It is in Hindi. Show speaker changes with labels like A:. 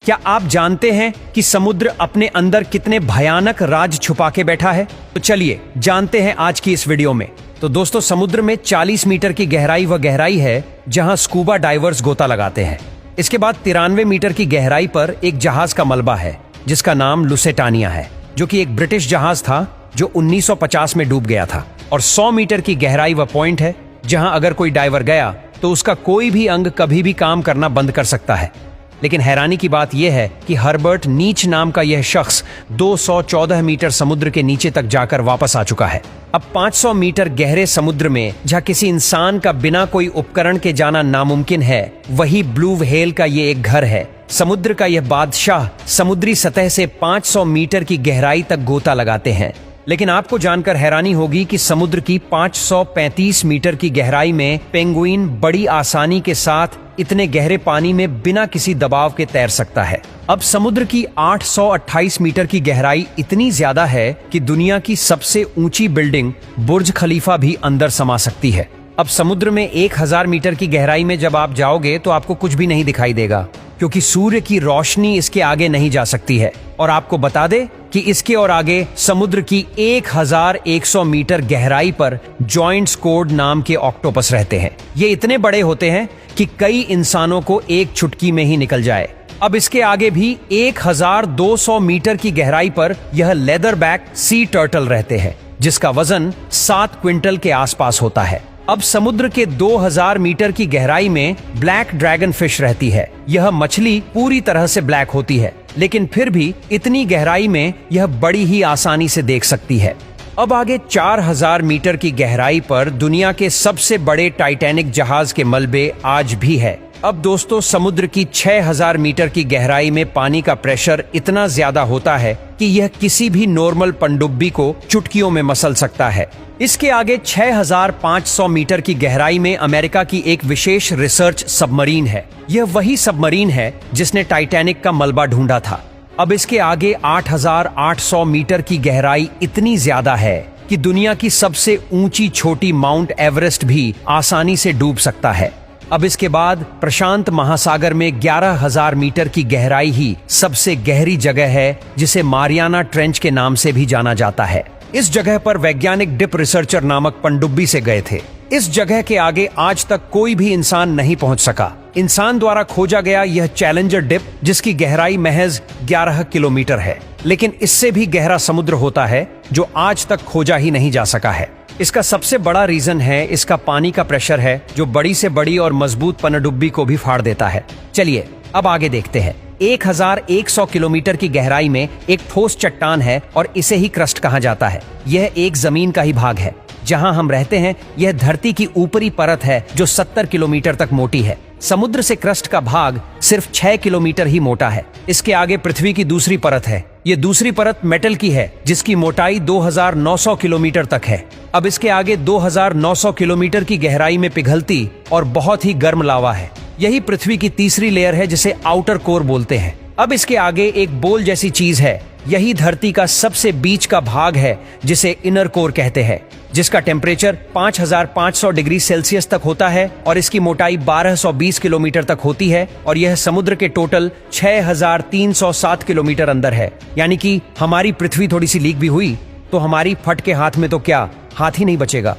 A: क्या आप जानते हैं कि समुद्र अपने अंदर कितने भयानक राज छुपा के बैठा है? तो चलिए जानते हैं आज की इस वीडियो में। तो दोस्तों, समुद्र में 40 मीटर की गहराई है जहां स्कूबा डाइवर्स गोता लगाते हैं। इसके बाद 93 मीटर की गहराई पर एक जहाज का मलबा है जिसका नाम लुसेटानिया है, जो कि एक ब्रिटिश जहाज था जो 1950 में डूब गया था। और 100 मीटर की गहराई वह पॉइंट है जहां अगर कोई डाइवर गया तो उसका कोई भी अंग कभी भी काम करना बंद कर सकता है। लेकिन हैरानी की बात यह है कि हर्बर्ट नीच नाम का यह शख्स 214 मीटर समुद्र के नीचे तक जाकर वापस आ चुका है। अब 500 मीटर गहरे समुद्र में जहां किसी इंसान का बिना कोई उपकरण के जाना नामुमकिन है, वही ब्लू व्हेल का ये एक घर है। समुद्र का यह बादशाह समुद्री सतह से 500 मीटर की गहराई तक गोता लगाते हैं। लेकिन आपको जानकर हैरानी होगी कि समुद्र की 535 मीटर की गहराई में पेंगुइन बड़ी आसानी के साथ इतने गहरे पानी में बिना किसी दबाव के तैर सकता है। अब समुद्र की 828 मीटर की गहराई इतनी ज्यादा है कि दुनिया की सबसे ऊंची बिल्डिंग बुर्ज खलीफा भी अंदर समा सकती है। अब समुद्र में 1000 मीटर की गहराई में जब आप जाओगे तो आपको कुछ भी नहीं दिखाई देगा, क्योंकि सूर्य की रोशनी इसके आगे नहीं जा सकती है। और आपको बता दे कि इसके और आगे समुद्र की 1100 मीटर गहराई पर जॉइंट स्क्वॉड नाम के ऑक्टोपस रहते हैं। ये इतने बड़े होते हैं कि कई इंसानों को एक चुटकी में ही निकल जाए। अब इसके आगे भी 1200 मीटर की गहराई पर यह लेदर बैक सी टर्टल रहते हैं, जिसका वजन 7 क्विंटल के आसपास होता है। अब समुद्र के 2000 मीटर की गहराई में ब्लैक ड्रैगन फिश रहती है। यह मछली पूरी तरह से ब्लैक होती है, लेकिन फिर भी इतनी गहराई में यह बड़ी ही आसानी से देख सकती है। अब आगे 4000 मीटर की गहराई पर दुनिया के सबसे बड़े टाइटैनिक जहाज के मलबे आज भी है। अब दोस्तों, समुद्र की 6000 मीटर की गहराई में पानी का प्रेशर इतना ज्यादा होता है कि यह किसी भी नॉर्मल पनडुब्बी को चुटकियों में मसल सकता है। इसके आगे 6500 मीटर की गहराई में अमेरिका की एक विशेष रिसर्च सबमरीन है। यह वही सबमरीन है जिसने टाइटैनिक का मलबा ढूंढा था। अब इसके आगे 8800 मीटर की गहराई इतनी ज्यादा है कि दुनिया की सबसे ऊंची छोटी माउंट एवरेस्ट भी आसानी से डूब सकता है। अब इसके बाद प्रशांत महासागर में 11000 मीटर की गहराई ही सबसे गहरी जगह है, जिसे मारियाना ट्रेंच के नाम से भी जाना जाता है। इस जगह पर वैज्ञानिक डिप रिसर्चर नामक पनडुब्बी से गए थे। इस जगह के आगे आज तक कोई भी इंसान नहीं पहुंच सका। इंसान द्वारा खोजा गया यह चैलेंजर डिप, जिसकी गहराई महज 11 किलोमीटर है, लेकिन इससे भी गहरा समुद्र होता है जो आज तक खोजा ही नहीं जा सका है। इसका सबसे बड़ा रीजन है इसका पानी का प्रेशर है, जो बड़ी से बड़ी और मजबूत पनडुब्बी को भी फाड़ देता है। चलिए अब आगे देखते हैं। 1100 किलोमीटर की गहराई में एक ठोस चट्टान है और इसे ही क्रस्ट कहा जाता है। यह एक जमीन का ही भाग है। जहां हम रहते हैं यह धरती की ऊपरी परत है जो 70 किलोमीटर तक मोटी है। समुद्र से क्रस्ट का भाग सिर्फ 6 किलोमीटर ही मोटा है। इसके आगे पृथ्वी की दूसरी परत है। ये दूसरी परत मेटल की है, जिसकी मोटाई 2900 किलोमीटर तक है। अब इसके आगे 2900 किलोमीटर की गहराई में पिघलती और बहुत ही गर्म लावा है। यही पृथ्वी की तीसरी लेयर है, जिसे आउटर कोर बोलते हैं। अब इसके आगे एक बोल जैसी चीज है। यही धरती का सबसे बीच का भाग है, जिसे इनर कोर कहते हैं, जिसका टेम्परेचर 5500 डिग्री सेल्सियस तक होता है और इसकी मोटाई 1220 किलोमीटर तक होती है। और यह समुद्र के टोटल 6307 किलोमीटर अंदर है। यानी कि हमारी पृथ्वी थोड़ी सी लीक भी हुई तो हमारी फट के हाथ में तो क्या, हाथ ही नहीं बचेगा।